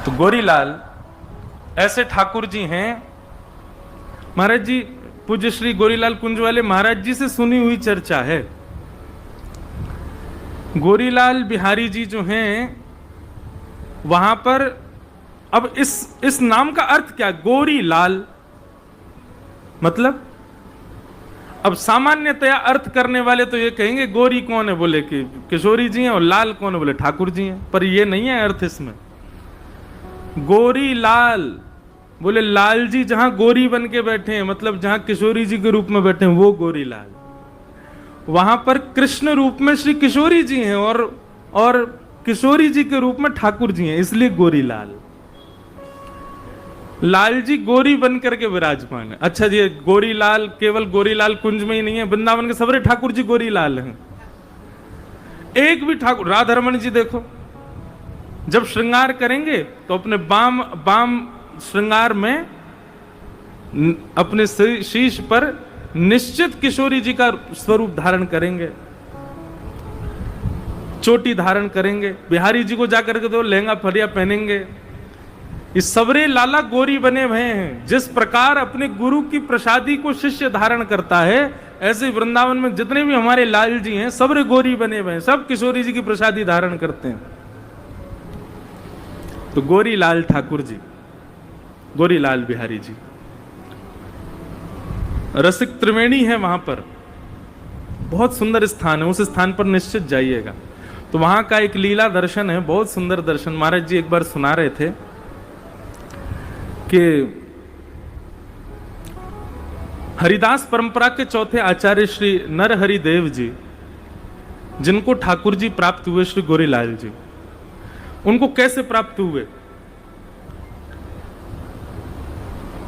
तो गोरीलाल ऐसे ठाकुर जी हैं। महाराज जी, पूज्य श्री गोरीलाल कुंज वाले महाराज जी से सुनी हुई चर्चा है। गोरीलाल बिहारी जी जो हैं वहां पर, अब इस नाम का अर्थ क्या? गोरीलाल मतलब, अब सामान्यतया अर्थ करने वाले तो ये कहेंगे गोरी कौन है, बोले कि किशोरी जी हैं, और लाल कौन है, बोले ठाकुर जी हैं। पर ये नहीं है अर्थ इसमें। गोरी लाल बोले लाल जी जहां गोरी बन के बैठे हैं, मतलब जहां किशोरी जी के रूप में बैठे हैं, वो गोरी लाल। वहां पर कृष्ण रूप में श्री किशोरी जी हैं और किशोरी जी के रूप में ठाकुर जी हैं, इसलिए गोरी लाल। लाल जी गोरी बन करके विराजमान है। अच्छा जी, गोरी लाल केवल गोरी लाल कुंज में ही नहीं है, वृंदावन के सबरे ठाकुर जी गोरी लाल हैं। एक भी ठाकुर, राधा रमन जी देखो, जब श्रृंगार करेंगे तो अपने बाम श्रृंगार में अपने शीश पर निश्चित किशोरी जी का स्वरूप धारण करेंगे, चोटी धारण करेंगे। बिहारी जी को जाकर के तो लहंगा फरिया पहनेंगे। इस सबरे लाला गोरी बने हुए हैं। जिस प्रकार अपने गुरु की प्रसादी को शिष्य धारण करता है, ऐसे वृंदावन में जितने भी हमारे लाल जी हैं सबरे गोरी बने हुए हैं, सब किशोरी जी की प्रसादी धारण करते हैं। तो गोरी लाल ठाकुर जी, गोरी लाल बिहारी जी रसिक त्रिवेणी है वहां पर, बहुत सुंदर स्थान है। उस स्थान पर निश्चित जाइएगा। तो वहां का एक लीला दर्शन है, बहुत सुंदर दर्शन। महाराज जी एक बार सुना रहे थे कि हरिदास परंपरा के चौथे आचार्य श्री नरहरि देव जी, जिनको ठाकुर जी प्राप्त हुए श्री गोरीलाल जी, उनको कैसे प्राप्त हुए?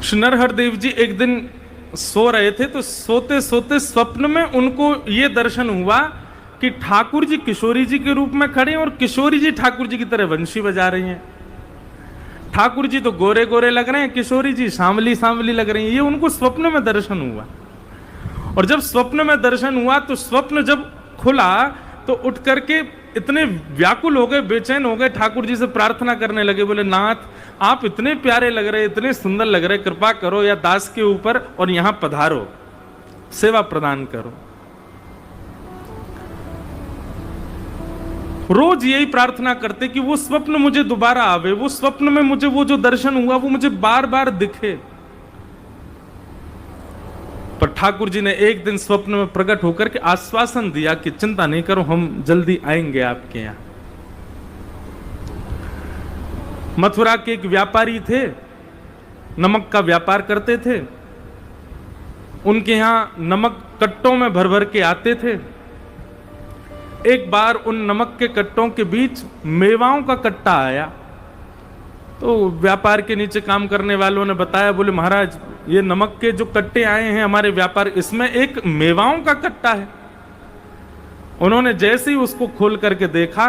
श्री नरहरि देव जी एक दिन सो रहे थे, तो सोते सोते स्वप्न में उनको ये दर्शन हुआ कि ठाकुर जी किशोरी जी के रूप में खड़े हैं और किशोरी जी ठाकुर जी की तरह वंशी बजा रही हैं। ठाकुर जी तो गोरे गोरे लग रहे हैं, किशोरी जी सांवली सांवली लग रही हैं। ये उनको स्वप्न में दर्शन हुआ। और जब स्वप्न में दर्शन हुआ तो स्वप्न जब खुला तो उठ करके इतने व्याकुल हो गए, बेचैन हो गए, ठाकुर जी से प्रार्थना करने लगे। बोले नाथ, आप इतने प्यारे लग रहे, इतने सुंदर लग रहे, कृपा करो या दास के ऊपर और यहां पधारो, सेवा प्रदान करो। रोज यही प्रार्थना करते कि वो स्वप्न मुझे दोबारा आवे, वो स्वप्न में मुझे वो जो दर्शन हुआ वो मुझे बार बार दिखे। पर ठाकुर जी ने एक दिन स्वप्न में प्रकट होकर के आश्वासन दिया कि चिंता नहीं करो, हम जल्दी आएंगे आपके यहां। मथुरा के एक व्यापारी थे, नमक का व्यापार करते थे। उनके यहां नमक कट्टों में भर भर के आते थे। एक बार उन नमक के कट्टों के बीच मेवाओं का कट्टा आया। तो व्यापार के नीचे काम करने वालों ने बताया, बोले महाराज, ये नमक के जो कट्टे आए हैं हमारे व्यापार, इसमें एक मेवाओं का कट्टा है। उन्होंने जैसे ही उसको खोल करके देखा,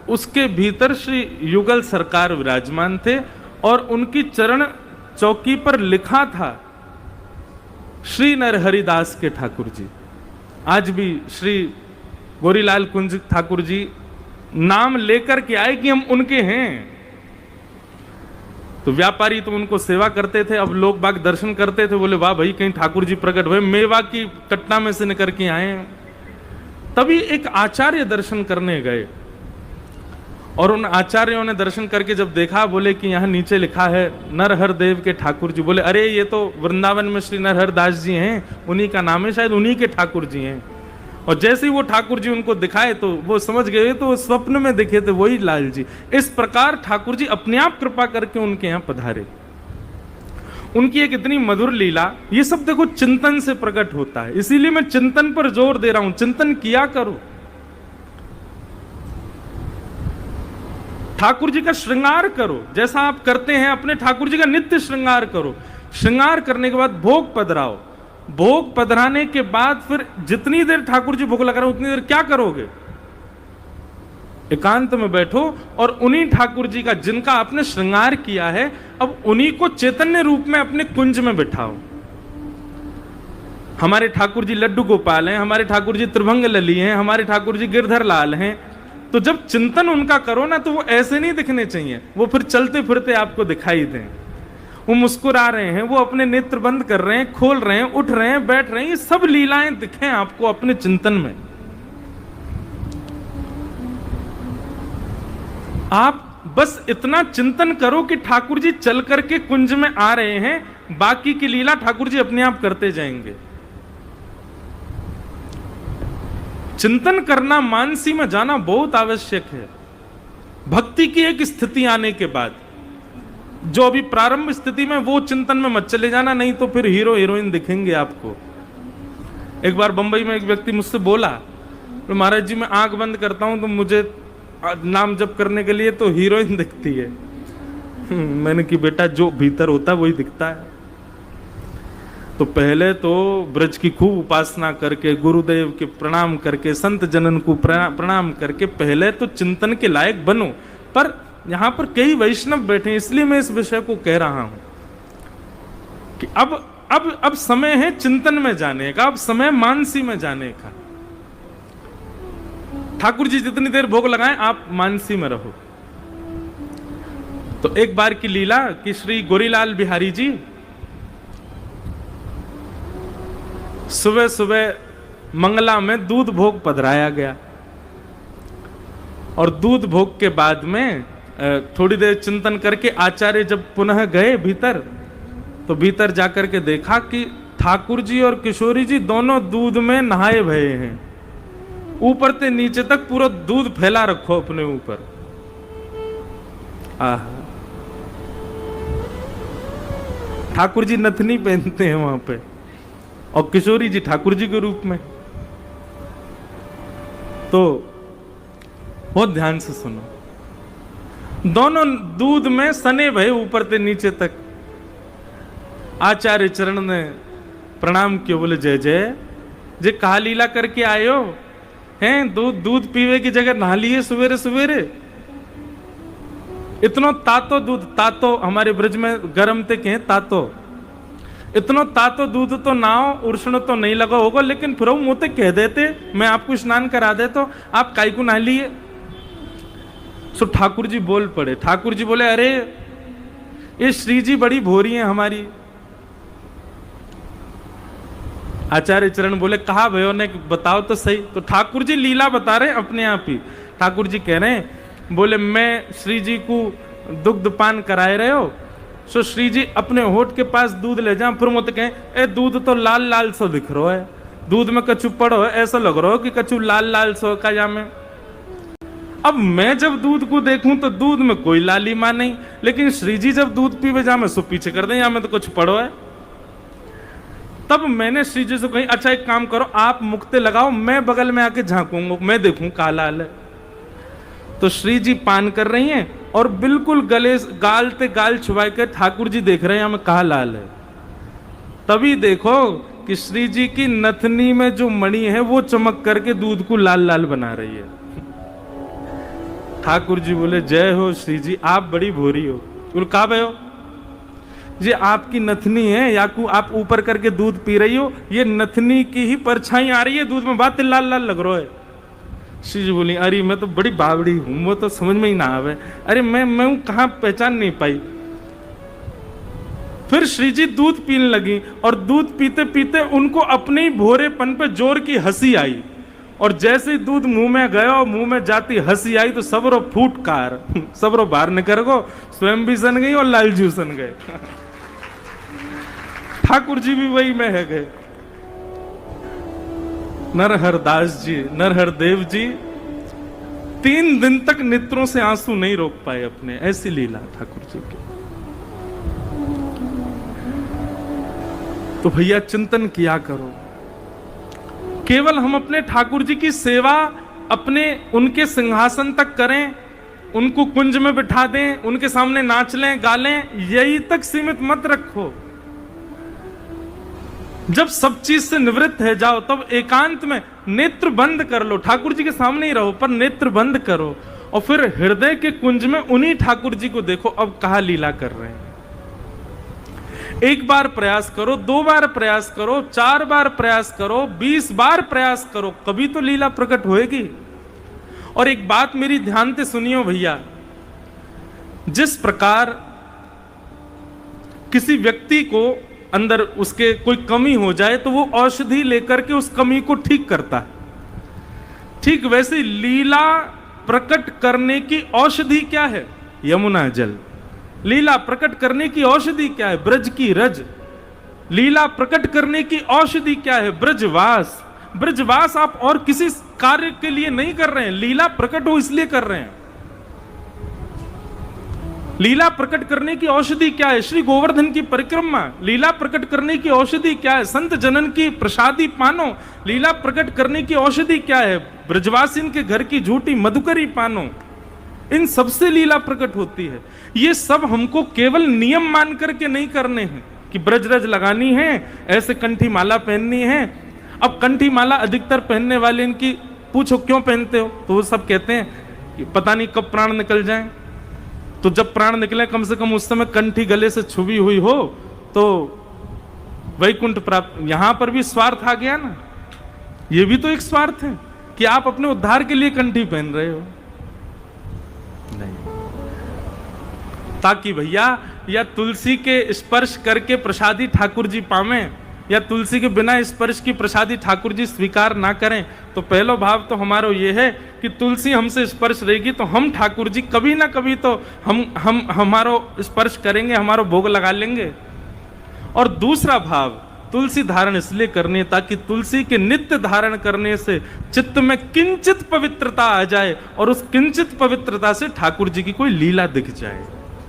उसके भीतर श्री युगल सरकार विराजमान थे और उनकी चरण चौकी पर लिखा था श्री नरहरिदास के ठाकुर जी। आज भी श्री गोरीलाल कुंज ठाकुर जी नाम लेकर के आए कि हम उनके हैं। तो व्यापारी तो उनको सेवा करते थे, अब लोग बाग दर्शन करते थे, बोले वाह भाई, कहीं ठाकुर जी प्रकट हुए, मेवा की कट्टा में से निकल के आए। तभी एक आचार्य दर्शन करने गए और उन आचार्यों ने दर्शन करके जब देखा, बोले कि यहाँ नीचे लिखा है नरहर देव के ठाकुर जी। बोले अरे, ये तो वृंदावन में श्री नरहर दास जी हैं, उन्हीं का नाम है, शायद उन्हीं के ठाकुर जी हैं। और जैसे ही वो ठाकुर जी उनको दिखाए तो वो समझ गए, तो स्वप्न में दिखे थे वही लाल जी। इस प्रकार ठाकुर जी अपने आप कृपा करके उनके यहां पधारे। उनकी एक इतनी मधुर लीला, ये सब देखो चिंतन से प्रकट होता है। इसीलिए मैं चिंतन पर जोर दे रहा हूं, चिंतन किया करो। ठाकुर जी का श्रृंगार करो, जैसा आप करते हैं अपने ठाकुर जी का नित्य श्रृंगार करो। श्रृंगार करने के बाद भोग पधराओ। भोग पधराने के बाद फिर जितनी देर ठाकुर जी भोग लगा रहे उतनी देर क्या करोगे? एकांत में बैठो और उन्हीं ठाकुर जी का, जिनका आपने श्रृंगार किया है, अब उन्हीं को चैतन्य रूप में अपने कुंज में बिठाओ। हमारे ठाकुर जी लड्डू गोपाल हैं, हमारे ठाकुर जी त्रिभंग लली हैं, हमारे ठाकुर जी गिरधर लाल हैं। तो जब चिंतन उनका करो ना तो वो ऐसे नहीं दिखने चाहिए, वो फिर चलते फिरते आपको दिखाई दें। वो मुस्कुरा रहे हैं, वो अपने नेत्र बंद कर रहे हैं, खोल रहे हैं, उठ रहे हैं, बैठ रहे हैं, ये सब लीलाएं दिखें आपको अपने चिंतन में। आप बस इतना चिंतन करो कि ठाकुर जी चल करके कुंज में आ रहे हैं, बाकी की लीला ठाकुर जी अपने आप करते जाएंगे। चिंतन करना, मानसी में जाना बहुत आवश्यक है भक्ति की एक स्थिति आने के बाद। जो अभी प्रारंभ स्थिति में, वो चिंतन में मत चले जाना, नहीं तो फिर हीरो हीरोइन दिखेंगे आपको। एक बार बंबई में एक व्यक्ति मुझसे बोला, तो महाराज जी मैं आंख बंद करता हूं तो मुझे नाम जप करने के लिए तो हीरोइन दिखती है। मैंने कि बेटा जो भीतर होता है वही दिखता है। तो पहले तो ब्रज की खूब उपासना करके, गुरुदेव के प्रणाम करके, संत जनन को प्रणाम करके पहले तो चिंतन के लायक बनो। पर यहां पर कई वैष्णव बैठे, इसलिए मैं इस विषय को कह रहा हूं कि अब समय है चिंतन में जाने का, अब समय मानसी में जाने का। ठाकुर जी जितनी देर भोग लगाएं आप मानसी में रहो। तो एक बार की लीला कि श्री गोरीलाल बिहारी जी सुबह सुबह मंगला में दूध भोग पधराया गया, और दूध भोग के बाद में थोड़ी देर चिंतन करके आचार्य जब पुनः गए भीतर, तो भीतर जाकर के देखा कि ठाकुर जी और किशोरी जी दोनों दूध में नहाए भये हैं। ऊपर से नीचे तक पूरा दूध फैला रखो अपने ऊपर। आह, ठाकुर जी नथनी पहनते हैं वहां पे, और किशोरी जी ठाकुर जी के रूप में। तो बहुत ध्यान से सुनो, दोनों दूध में सने भये ऊपर से नीचे तक। आचार्य चरण ने प्रणाम किया, बोले जय जय, जे कहा लीला करके आयो हैं, दूध पीवे की जगह नहा लिए सवेरे सवेरे। इतनो तातो दूध, तातो हमारे ब्रज में गर्म ते कहें तातो, इतनो तातो दूध तो नाओ उर्षण तो नहीं लगा होगा, लेकिन फिर मुझे कह देते मैं आपको स्नान करा दे तो आप काई को नहा लिए। सो ठाकुर जी बोल पड़े। ठाकुर जी बोले अरे ये श्री जी बड़ी भोरी हैं हमारी। आचार्य चरण बोले कहा भयो ने बताओ तो सही। तो ठाकुर जी लीला बता रहे अपने आप ही। ठाकुर जी कह रहे हैं, बोले मैं श्री जी को दुग्ध पान कराए रहे हो, सो श्री जी अपने होठ के पास दूध ले जाए, फिर मुझे कहें ए दूध तो लाल लाल सो दिख रहा है, दूध में कछु पड़ो है, ऐसा लग रहा हो कि कछु लाल लाल सो का जामे। अब मैं जब दूध को देखूं तो दूध में कोई लालिमा नहीं, लेकिन श्री जी जब दूध पीवे जामे सो पीछे कर दे, यहाँ में तो कुछ पड़ो है। तब मैंने श्री जी से कही अच्छा एक काम करो, आप मुक्ते लगाओ, मैं बगल में आके झांकूंगा, मैं देखूं का लाल है। तो श्री जी पान कर रही हैं और बिल्कुल गले गाल ते गाल छुपा के ठाकुर जी देख रहे हैं हमें कहा लाल है। तभी देखो कि श्री जी की नथनी में जो मणि है वो चमक करके दूध को लाल लाल बना रही है। ठाकुर जी बोले जय हो श्री जी, आप बड़ी भोरी हो। बोले कहा भाई हो ये आपकी नथनी है, या को आप ऊपर करके दूध पी रही हो, ये नथनी की ही परछाई आ रही है दूध में, बात लाल लाल लग रहा है। श्री जी बोली अरे मैं तो बड़ी बावड़ी हूं, वो तो समझ में ही ना आवे, अरे मैं कहां पहचान नहीं पाई। फिर श्री जी दूध पीने लगी और दूध पीते पीते उनको अपने ही भोरेपन पे जोर की हंसी आई, और जैसे ही दूध मुंह में गया और मुंह में जाती हंसी आई तो सबरो फूटकार सबरो बाहर निकल गो, स्वयं भी सन गई और लाल जी सन गए। ठाकुर जी भी वही में है गए। नरहर दास जी, नरहर देव जी 3 दिन तक नेत्रों से आंसू नहीं रोक पाए अपने, ऐसी लीला ठाकुर जी की। तो भैया चिंतन किया करो, केवल हम अपने ठाकुर जी की सेवा अपने उनके सिंहासन तक करें, उनको कुंज में बिठा दें, उनके सामने नाच लें गा लें, यही तक सीमित मत रखो। जब सब चीज से निवृत्त है जाओ तब एकांत में नेत्र बंद कर लो, ठाकुर जी के सामने ही रहो पर नेत्र बंद करो, और फिर हृदय के कुंज में उन्हीं ठाकुर जी को देखो अब कहा लीला कर रहे हैं। एक बार प्रयास करो, 2 बार प्रयास करो, 4 बार प्रयास करो, 20 बार प्रयास करो, कभी तो लीला प्रकट होएगी। और एक बात मेरी ध्यान से सुनियो भैया, जिस प्रकार किसी व्यक्ति को अंदर उसके कोई कमी हो जाए तो वो औषधि लेकर के उस कमी को ठीक करता है, ठीक वैसे लीला प्रकट करने की औषधि क्या है? यमुना जल। लीला प्रकट करने की औषधि क्या है? ब्रज की रज। लीला प्रकट करने की औषधि क्या है? ब्रजवास। ब्रजवास आप और किसी कार्य के लिए नहीं कर रहे हैं, लीला प्रकट हो इसलिए कर रहे हैं। लीला प्रकट करने की औषधि क्या है? श्री गोवर्धन की परिक्रमा। लीला प्रकट करने की औषधि क्या है? संत जनन की प्रसादी पानो। लीला प्रकट करने की औषधि क्या है? ब्रजवासिन के घर की झूठी मधुकरी पानो। इन सबसे लीला प्रकट होती है। ये सब हमको केवल नियम मान करके नहीं करने हैं कि ब्रज रज लगानी है, ऐसे कंठी माला पहननी है। अब कंठी माला अधिकतर पहनने वाले इनकी पूछो क्यों पहनते हो, तो वो सब कहते हैं कि पता नहीं कब प्राण निकल जाए। तो जब प्राण निकले कम से कम उस समय कंठी गले से छुपी हुई हो तो वैकुंठ प्राप्त। यहां पर भी स्वार्थ आ गया ना, ये भी तो एक स्वार्थ है कि आप अपने उद्धार के लिए कंठी पहन रहे हो। नहीं, ताकि भैया या तुलसी के स्पर्श करके प्रसादी ठाकुर जी पावे, या तुलसी के बिना स्पर्श की प्रसादी ठाकुर जी स्वीकार ना करें। तो पहला भाव तो हमारा ये है कि तुलसी हमसे स्पर्श रहेगी तो हम ठाकुर जी कभी ना कभी तो हम हमारो स्पर्श करेंगे, हमारो भोग लगा लेंगे। और दूसरा भाव, तुलसी धारण इसलिए करनी ताकि तुलसी के नित्य धारण करने से चित्त में किंचित पवित्रता आ जाए और उस किंचित पवित्रता से ठाकुर जी की कोई लीला दिख जाए,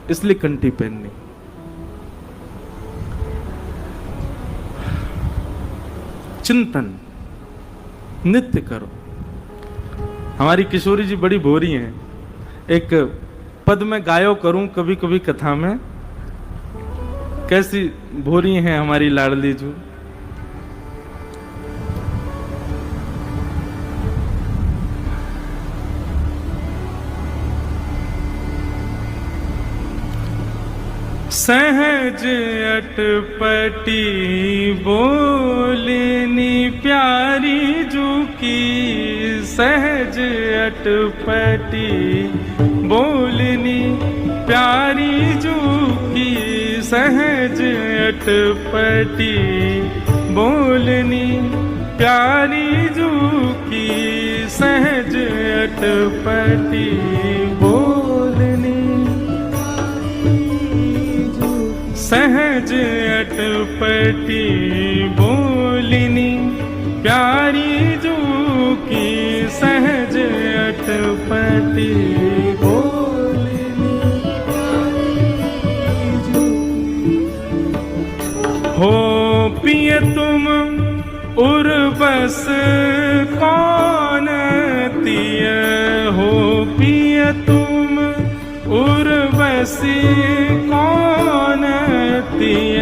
इसलिए कंठी पहननी। चिंतन नित्य करो। हमारी किशोरी जी बड़ी भोरी हैं, एक पद में गायो करूं कभी कभी कथा में, कैसी भोरी हैं हमारी लाडली जू। सहज अटपटी बोलनी प्यारी जू की, सहज अटपटी बोलनी प्यारी जू की, सहज अटपटी बोलनी प्यारी जू की, सहज अटपटी बोलनी, सहज अटपटी बोलनी प्यारी जू की, सहज अटपटी बोलनी हो पिय तुम उर्वस कौन तिय, हो पिय तुम उर्वशी कौन तिय,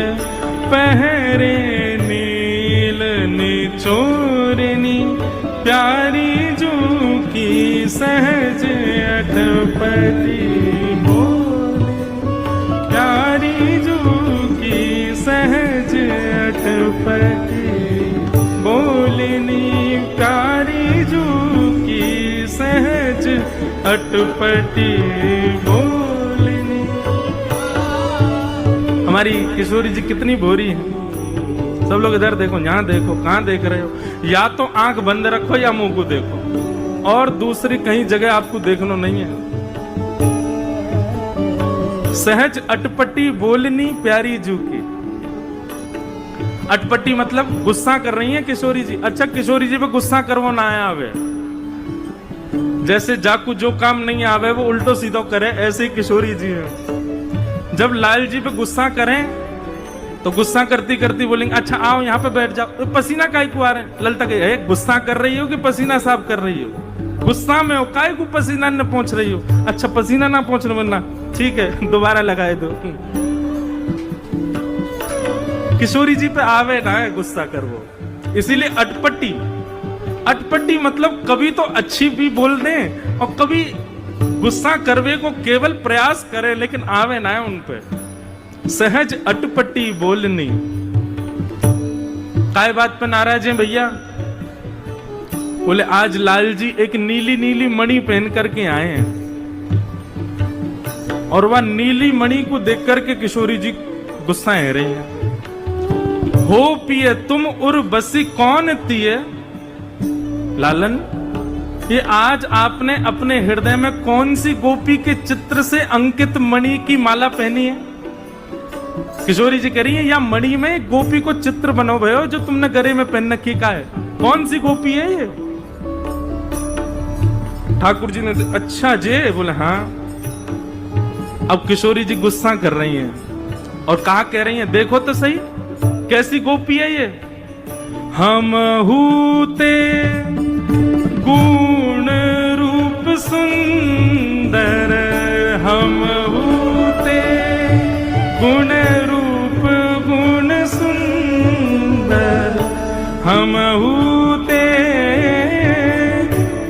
पहरे नील निचोरनी प्यारी जू की, सहज अटपटी बोले प्यारी जू की, सहज अटपटी बोलनी प्यारी जू की, सहज अटपटी बोलनी। हमारी किशोरी जी कितनी भोरी है। सब लोग इधर देखो, यहां देखो, कहां देख रहे हो? या तो आंख बंद रखो या मुंह को देखो, और दूसरी कहीं जगह आपको देखना नहीं है। सहज अटपटी बोलनी प्यारी जू की। अटपटी मतलब गुस्सा कर रही है किशोरी जी। अच्छा, किशोरी जी पे गुस्सा करवो ना आवे, जैसे जाकू जो काम नहीं आवे वो उल्टो सीधो करे, ऐसे ही किशोरी जी है। जब लाल जी पे गुस्सा करें तो गुस्सा करती करती बोलेंगे अच्छा आओ यहाँ पे बैठ जाओ, तो पसीना काहे को आ रहे हैं? ललता के गुस्सा कर रही हो कि पसीना साफ कर रही हो? गुस्सा में हो, काहे को पसीना न पहुंच रही हो? अच्छा पसीना ना पहुंचने वरना ठीक है दोबारा लगाए दो। किशोरी जी पे आवे ना है गुस्सा कर वो, इसीलिए अटपटी। अटपटी मतलब कभी तो अच्छी भी बोल दें और कभी गुस्सा करवे को केवल प्रयास करें लेकिन आवे ना है उन पे। सहज अटपटी बोलनी। काय बात पे नाराज हैं भैया? बोले आज लाल जी एक नीली नीली मणि पहन करके आए हैं, और वह नीली मणि को देख करके किशोरी जी गुस्सा है रही है। हो पिए तुम उर्वशी कौन तिये, लालन ये आज आपने अपने हृदय में कौन सी गोपी के चित्र से अंकित मणि की माला पहनी है? किशोरी जी कह रही है या मणि में एक गोपी को चित्र बनो भयो जो तुमने गले में पहन रखी का है, कौन सी गोपी है ये? ठाकुर जी ने अच्छा जे बोले हाँ। अब किशोरी जी गुस्सा कर रही हैं और कहा कह रही हैं देखो तो सही कैसी गोपी है ये। हम हूते गुण रूप सुंदर, हम हूते गुण रूप गुण सुंदर, हम हूते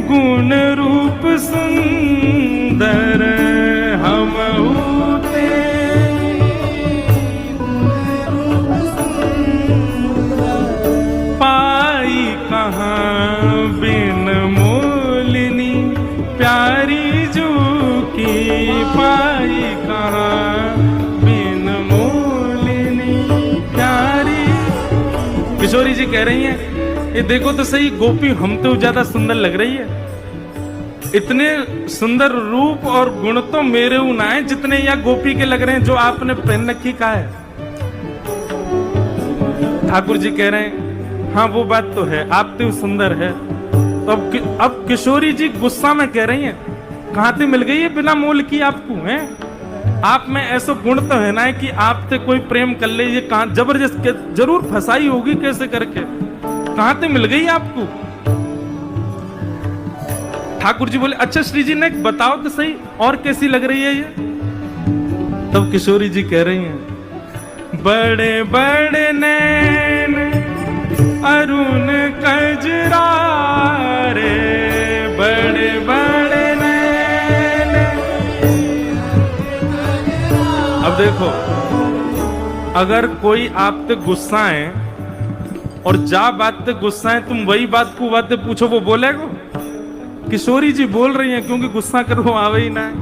गुण रूप सुंदर, हम हूते पाई कहाँ बिन मोलिनी प्यारी जो की, पाई कहाँ बिन मोलिनी प्यारी। किशोरी जी कह रही हैं ये देखो तो सही गोपी हम तो ज्यादा सुंदर लग रही है, इतने सुंदर रूप और गुण तो मेरे उनाए जितने या गोपी के लग रहे हैं जो आपने पहन रखी का है। ठाकुर जी कह रहे हैं हाँ वो बात तो है आप तो सुंदर है। तो अब किशोरी जी गुस्सा में कह रही हैं कहां से मिल गई है बिना मोल की आपको है, आप में ऐसा गुण तो है ना कि आपसे कोई प्रेम कर ले, ये कहां जबरदस्त जरूर फंसाई होगी कैसे करके, कहां से मिल गई आपको? ठाकुर जी बोले अच्छा श्री जी ने बताओ तो सही और कैसी लग रही है ये? तब किशोरी जी कह रही हैं बड़े बड़े नैन अरुण कजरा रे, बड़े बड़े नैन। अब देखो अगर कोई आप पे गुस्सा है और जा बात पे गुस्सा है तुम वही बात को बात पूछो वो बोलेगा? किशोरी जी बोल रही हैं क्योंकि गुस्सा करो आवे ही ना है।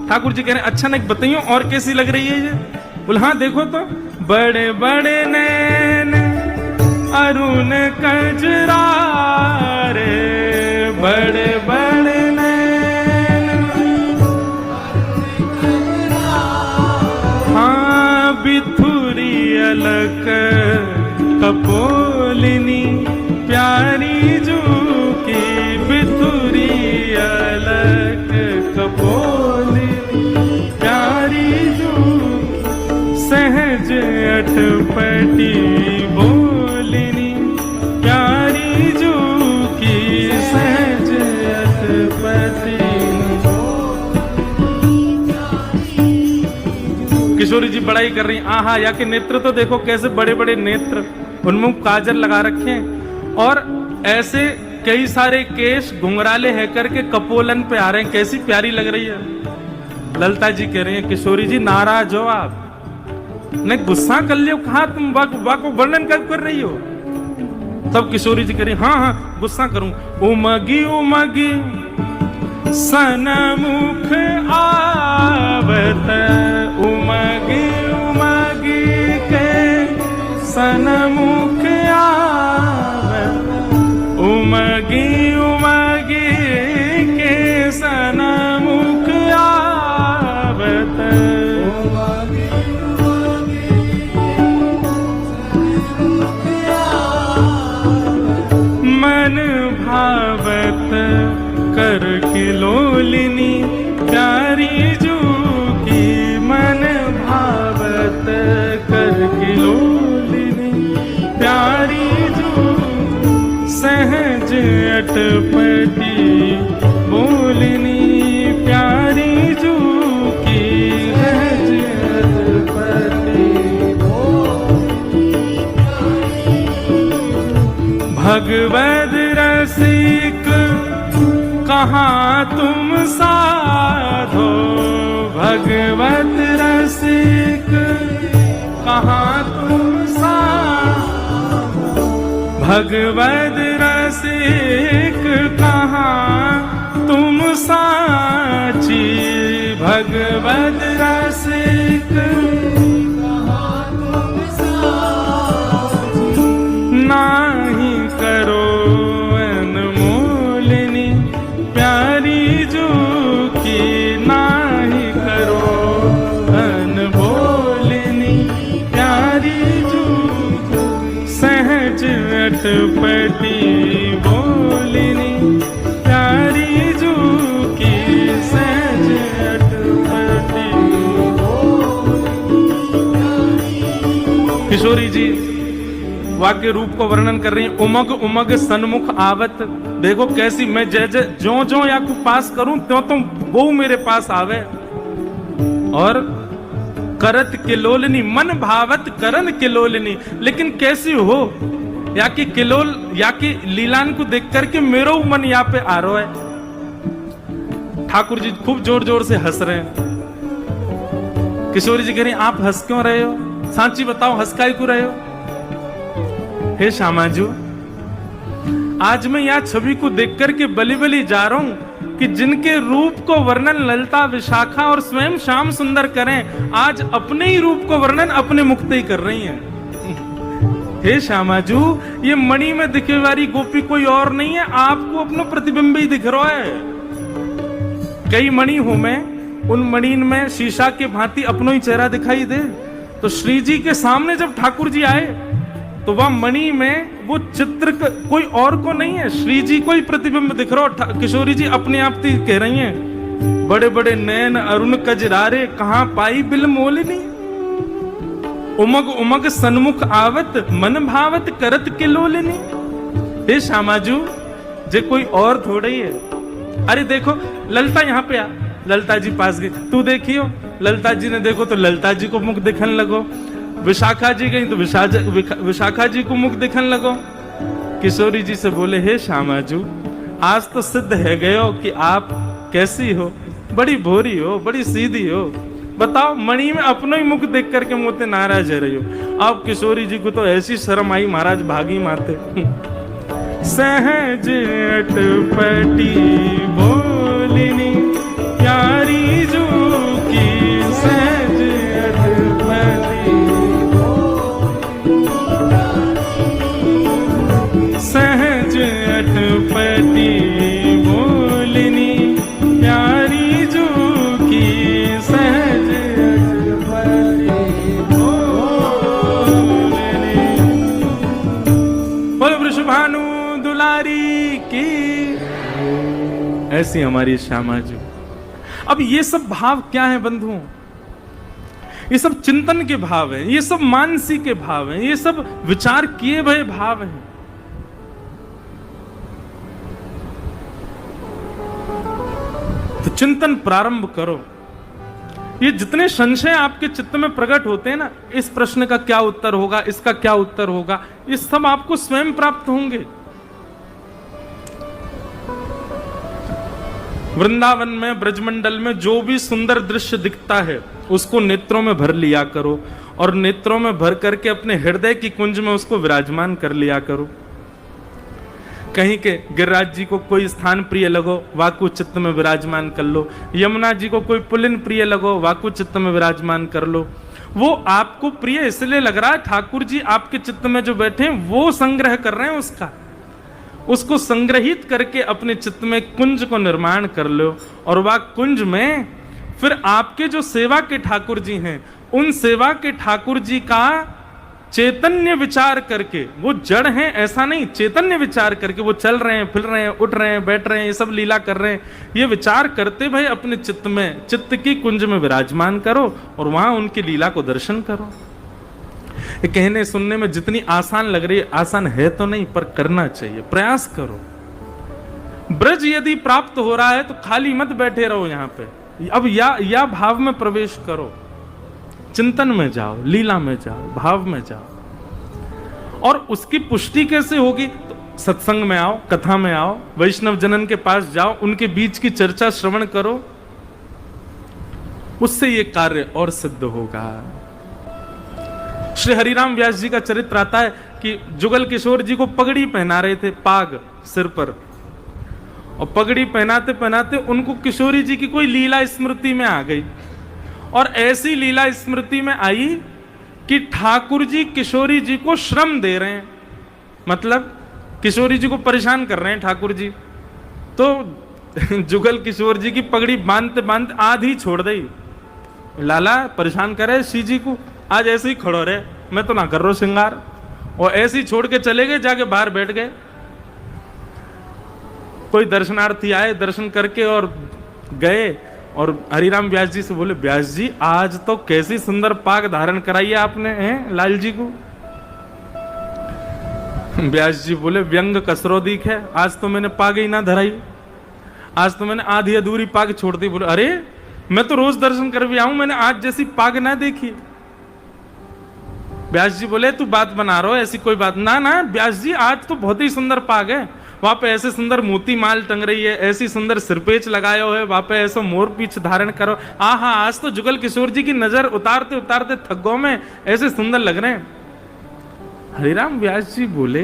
ठाकुर जी कह रहे हैं अच्छा नहीं बताइए और कैसी लग रही है ये? बोले हाँ देखो तो बड़े बड़े नैन अरुण कजरा रे, बड़े बड़े नैन। हाँ बिथुरी अलक कपोलिनी प्यारी जो की, बिथुरी अलक कपोलिनी प्यारी जो सहज अटपटी बोलिनी प्यारी जो की, सहज अटपटी। किशोरी जी बड़ाई कर रही आहा या के नेत्र तो देखो कैसे बड़े बड़े नेत्र, उनमें काजल लगा रखे हैं और ऐसे कई सारे केश घुंघराले है करके कपोलन पे आ रहे हैं, कैसी प्यारी लग रही है। ललिता जी कह रही हैं किशोरी जी नाराज हो आप, नहीं गुस्सा कर लियो, कहा तुम वाको वर्णन कर रही हो? तब किशोरी जी कह रही हाँ हाँ गुस्सा करूं। उमगी उमगी सनमुख आवत, उमगी उमगी के सनमुख आवत, उमगी उमगी के सनमुख आवत, मन भावत कर किलोलिनी प्यारी जो की, मन भावत कर किलोलिनी प्यारी जो सहज अटपटी बोलिनी प्यारी जो की, सहज अटपटी। भगवद रसिक कहाँ तुम साधो, भगवत रसिक कहाँ तुम साधो, भगवत रसिक कहाँ तुम साची, भगवद रसिक नाही करो अनमोलिनी, प्यारी जो की नाही करो अनमोलिनी, प्यारी जो सहज अटपटी बोलिनी, प्यारी जो की सहज अटपटी। किशोरी जी वाक्य रूप को वर्णन कर रही है। उमग उमग सन्मुख आवत, देखो कैसी मैं जो जो या को पास करूं त्यों तो वो मेरे पास आवे। और करत किलोलनी, मन भावत करन किलोलनी, लेकिन कैसी हो या कि किलोल या कि लीलान को देख करके मेरो मन यहाँ पे आ रहा है। ठाकुर जी खूब जोर जोर से हंस रहे हैं। किशोरी जी कह रही आप हंस क्यों रहे हो, सांची बताओ हंस काहे क्यों रहे हो। हे श्यामाजू, आज मैं यहाँ छवि को देख करके बली बली जा रहा हूं कि जिनके रूप को वर्णन ललिता, विशाखा और स्वयं श्याम सुंदर करें, आज अपने ही रूप को वर्णन अपने मुख से ही कर रही हैं। हे श्यामाजू, ये मणि में दिखे वाली गोपी कोई और नहीं है, आपको अपना प्रतिबिंब ही दिख रहा है। कई मणि हो में, उन मणि में शीशा के भांति अपनो ही चेहरा दिखाई दे। तो श्री जी के सामने जब ठाकुर जी आए तो वह मणि में वो चित्र कोई और को नहीं है, श्री जी को ही प्रतिबिंब दिख रहा। किशोरी जी अपने आप ही कह रही हैं, बड़े बड़े नैन अरुण कजरारे, कहां पाई बिल मोलिनी, उमग उमग सन्मुख आवत, मन भावत करत किलोलिनी। हे श्यामाजू, जे कोई और थोड़ा ही है। अरे देखो ललिता यहाँ पे आ, ललिता जी पास गई, तू देखियो, ललिता जी ने देखो तो ललिता जी को मुख दिखने लगो, विशाखा जी गई तो विशाखा जी को मुख दिखने लगो। किशोरी जी से बोले, हे श्यामाजू, आज तो सिद्ध है गयो कि आप कैसी हो, बड़ी भोरी हो, बड़ी सीधी हो। बताओ, मणि में अपना ही मुख देख करके मोते नाराज है रही हो। अब किशोरी जी को तो ऐसी शर्म आई, महाराज भागी माते। सहज अटपटी बोलिनी, प्यारी जो की सहज अटपटी, सहज अटपटी बोलिनी, प्यारी जो की सहज अटपटी बोलिनी। बोलो वृषभानु दुलारी की। ऐसी हमारी श्यामा जी। अब ये सब भाव क्या है बंधुओं? ये सब चिंतन के भाव हैं, ये सब मानसी के भाव हैं, ये सब विचार किए भय भाव हैं। तो चिंतन प्रारंभ करो। ये जितने संशय आपके चित्त में प्रकट होते हैं ना, इस प्रश्न का क्या उत्तर होगा, इसका क्या उत्तर होगा, ये सब आपको स्वयं प्राप्त होंगे। वृंदावन में, ब्रजमंडल में जो भी सुंदर दृश्य दिखता है उसको नेत्रों में भर लिया करो, और नेत्रों में भर करके अपने हृदय की कुंज में उसको विराजमान कर लिया करो। कहीं के गिरिराज जी को कोई स्थान प्रिय लगो, वाकु चित्त में विराजमान कर लो। यमुना जी को कोई पुलिन प्रिय लगो, वाकु चित्त में विराजमान कर लो। वो आपको प्रिय इसलिए लग रहा है, ठाकुर जी आपके चित्त में जो बैठे हैं वो संग्रह कर रहे हैं उसको संग्रहित करके अपने चित्त में कुंज को निर्माण कर लो। और वह कुंज में फिर आपके जो सेवा के ठाकुर जी हैं, उन सेवा के ठाकुर जी का चैतन्य विचार करके, वो जड़ हैं ऐसा नहीं, चैतन्य विचार करके वो चल रहे हैं, फिर रहे हैं, उठ रहे हैं, बैठ रहे हैं, ये सब लीला कर रहे हैं, ये विचार करते भाई अपने चित्त में, चित्त की कुंज में विराजमान करो और वहां उनकी लीला को दर्शन करो। ये कहने सुनने में जितनी आसान लग रही है, आसान है तो नहीं, पर करना चाहिए, प्रयास करो। ब्रज यदि प्राप्त हो रहा है तो खाली मत बैठे रहो यहाँ पे, अब या भाव में प्रवेश करो, चिंतन में जाओ, लीला में जाओ, भाव में जाओ। और उसकी पुष्टि कैसे होगी? तो सत्संग में आओ, कथा में आओ, वैष्णव जनन के पास जाओ, उनके बीच की चर्चा श्रवण करो, उससे ये कार्य और सिद्ध होगा। श्री हरिराम व्यास जी का चरित्र आता है कि जुगल किशोर जी को पगड़ी पहना रहे थे, पाग सिर पर, और पगड़ी पहनाते पहनाते उनको किशोरी जी की कोई लीला स्मृति में आ गई, और ऐसी लीला स्मृति में आई कि ठाकुर जी किशोरी जी को श्रम दे रहे हैं, मतलब किशोरी जी को परेशान कर रहे हैं ठाकुर जी। तो जुगल किशोर जी की पगड़ी बांधते बांधते आधी छोड़ दी। लाला परेशान करे सी जी को, आज ऐसे ही खड़ो रहे, मैं तो ना कर रहा हूं श्रृंगार, और ऐसे ही छोड़ के चले गए, जाके बाहर बैठ गए। कोई दर्शनार्थी आए, दर्शन करके और गए, और हरिराम व्यास जी से बोले, व्यास जी आज तो कैसी सुंदर पाग धारण कराई है आपने, हैं लाल जी को। व्यास जी बोले, व्यंग कसरो दीख है, आज तो मैंने पाग ही ना धराई, आज तो मैंने आधी अधूरी पाग छोड़ दी। बोले, अरे मैं तो रोज दर्शन कर भी आऊं, मैंने आज जैसी पाग ना देखी। व्यास जी बोले, तू बात बना रहा हो, ऐसी कोई बात ना। ना व्यास जी, आज तो बहुत ही सुंदर पाग है, वहां पे ऐसे सुंदर मोती माल टंग रही है, ऐसी सुंदर सिरपेच लगाए हो है, वहां पे ऐसा मोर पीछ धारण करो, आहा आज तो जुगल किशोर जी की नजर उतारते उतारते थग्गों में ऐसे सुंदर लग रहे हैं। हरिराम व्यास जी बोले,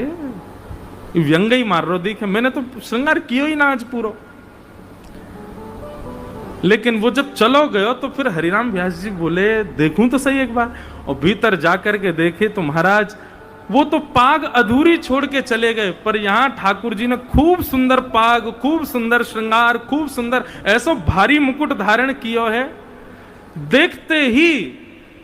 व्यंग ही मार रो दिखे, मैंने तो श्रृंगार किया ही ना आज पूरा। लेकिन वो जब चलो गयो तो फिर हरिराम व्यास जी बोले, देखूं तो सही एक बार, और भीतर जाकर के देखे तो महाराज वो तो पाग अधूरी छोड़ के चले गए, पर यहां ठाकुर जी ने खूब सुंदर पाग, खूब सुंदर श्रृंगार, खूब सुंदर ऐसा भारी मुकुट धारण किया है। देखते ही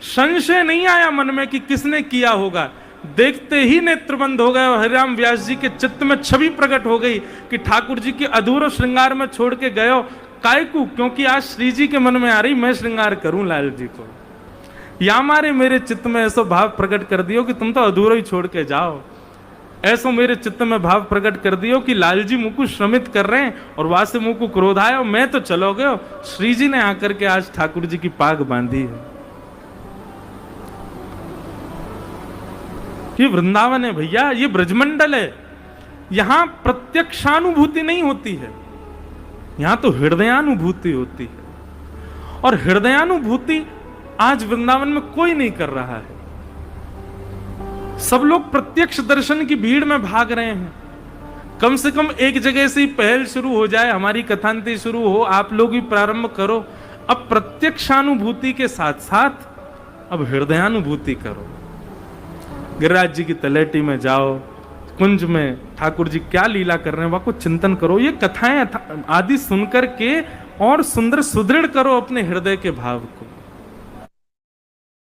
संशय नहीं आया मन में कि किसने किया होगा, देखते ही नेत्र बंद हो गए और हरिराम व्यास जी के चित्त में छवि प्रकट हो गई कि ठाकुर जी के अधूरे श्रृंगार में छोड़ के गयो। कायकू, क्योंकि आज श्री जी के मन में आ रही मैं श्रृंगार करूं लाल जी को, या मारे मेरे चित्त में ऐसा भाव प्रकट कर दियो कि तुम तो अधूरा ही छोड़ के जाओ। ऐसा मेरे चित्त में भाव प्रकट कर दियो कि लाल जी मुझको श्रमित कर रहे हैं और वहां से मुझको क्रोध आया और मैं तो चलो गयो, श्री जी ने आकर के आज ठाकुर जी की पाग बांधी है। ये वृंदावन है भैया, ये ब्रजमंडल है, यहां प्रत्यक्षानुभूति नहीं होती है, यहां तो हृदयानुभूति होती है। और हृदयानुभूति आज वृंदावन में कोई नहीं कर रहा है। सब लोग प्रत्यक्ष दर्शन की भीड़ में भाग रहे हैं। कम से कम एक जगह से ही पहल शुरू हो जाए, हमारी कथांति शुरू हो, आप लोग भी प्रारंभ करो। अब प्रत्यक्षानुभूति के साथ साथ अब हृदयानुभूति करो। गिरिराज जी की तलेटी में जाओ, कुंज में ठाकुर जी क्या लीला कर रहे हैं वहां को चिंतन करो, ये कथाएं आदि सुनकर के और सुंदर सुदृढ़ करो अपने हृदय के भाव को।